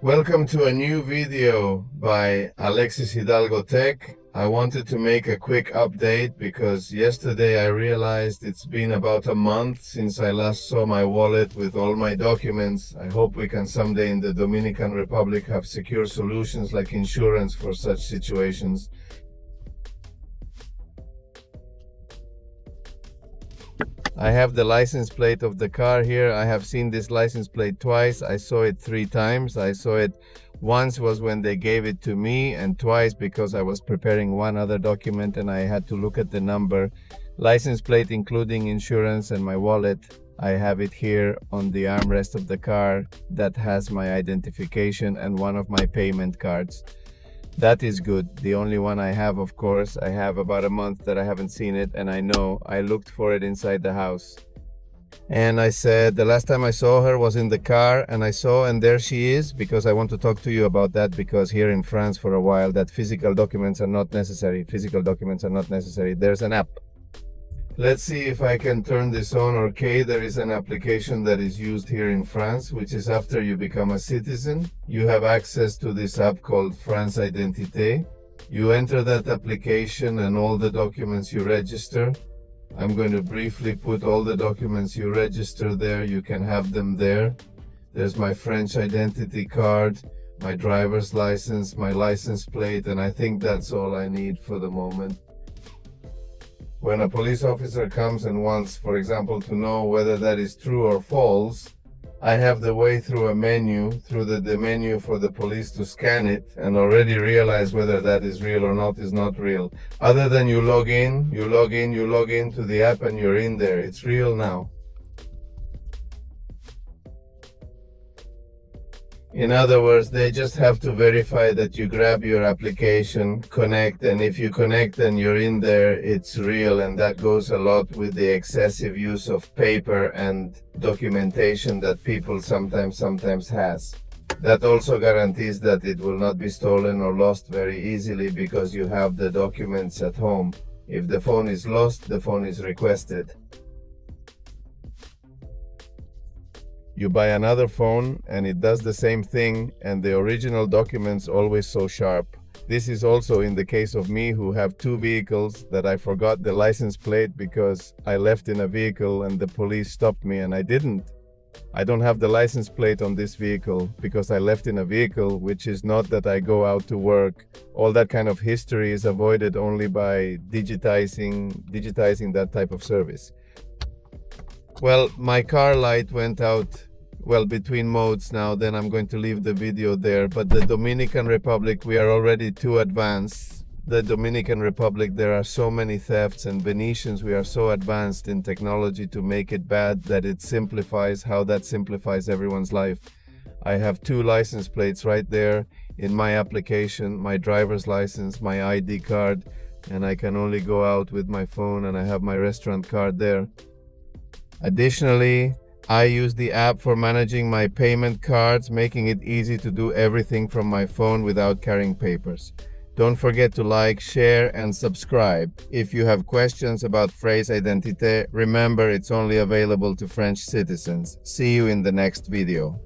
Welcome to a new video by Alexis Hidalgo Tech. I wanted to make a quick update because yesterday I realized it's been about a month since I last saw my wallet with all my documents. I hope we can someday in the Dominican Republic have secure solutions like insurance for such situations. I have the license plate of the car here. I have seen this license plate twice. I saw it 3 times. I saw it once was when they gave it to me, and twice because I was preparing one other document and I had to look at the number. License plate including insurance and my wallet. I have it here on the armrest of the car that has my identification and one of my payment cards. That is good. The only one I have, of course, I have about a month that I haven't seen it, and I know I looked for it inside the house. And I said the last time I saw her was in the car, and I saw, and there she is, because I want to talk to you about that, because here in France for a while that physical documents are not necessary. There's an app. Let's see if I can turn this on. Okay, there is an application that is used here in France, which is after you become a citizen. You have access to this app called France Identité. You enter that application and all the documents you register. I'm going to briefly put all the documents you register there. You can have them there. There's my French identity card, my driver's license, my license plate, and I think that's all I need for the moment. When a police officer comes and wants, for example, to know whether that is true or false, I have the way through a menu, through the menu for the police to scan it and already realize whether that is real or not is not real. Other than you log in to the app and you're in there. It's real now. In other words, they just have to verify that you grab your application, connect, and if you connect and you're in there, it's real, and that goes a lot with the excessive use of paper and documentation that people sometimes has. That also guarantees that it will not be stolen or lost very easily because you have the documents at home. If the phone is lost, the phone is requested. You buy another phone and it does the same thing, and the original documents always so sharp. This is also in the case of me who have 2 vehicles that I forgot the license plate because I left in a vehicle and the police stopped me and I didn't. I don't have the license plate on this vehicle because I left in a vehicle, which is not that I go out to work. All that kind of history is avoided only by digitizing that type of service. Well, my car light went out between modes now, then I'm going to leave the video there. But the Dominican Republic, we are already too advanced. The Dominican Republic, there are so many thefts, and Venetians, we are so advanced in technology to make it bad that it simplifies how that simplifies everyone's life. I have 2 license plates right there in my application, my driver's license, my ID card, and I can only go out with my phone, and I have my restaurant card there. Additionally, I use the app for managing my payment cards, making it easy to do everything from my phone without carrying papers. Don't forget to like, share, and subscribe. If you have questions about France Identité, remember it's only available to French citizens. See you in the next video.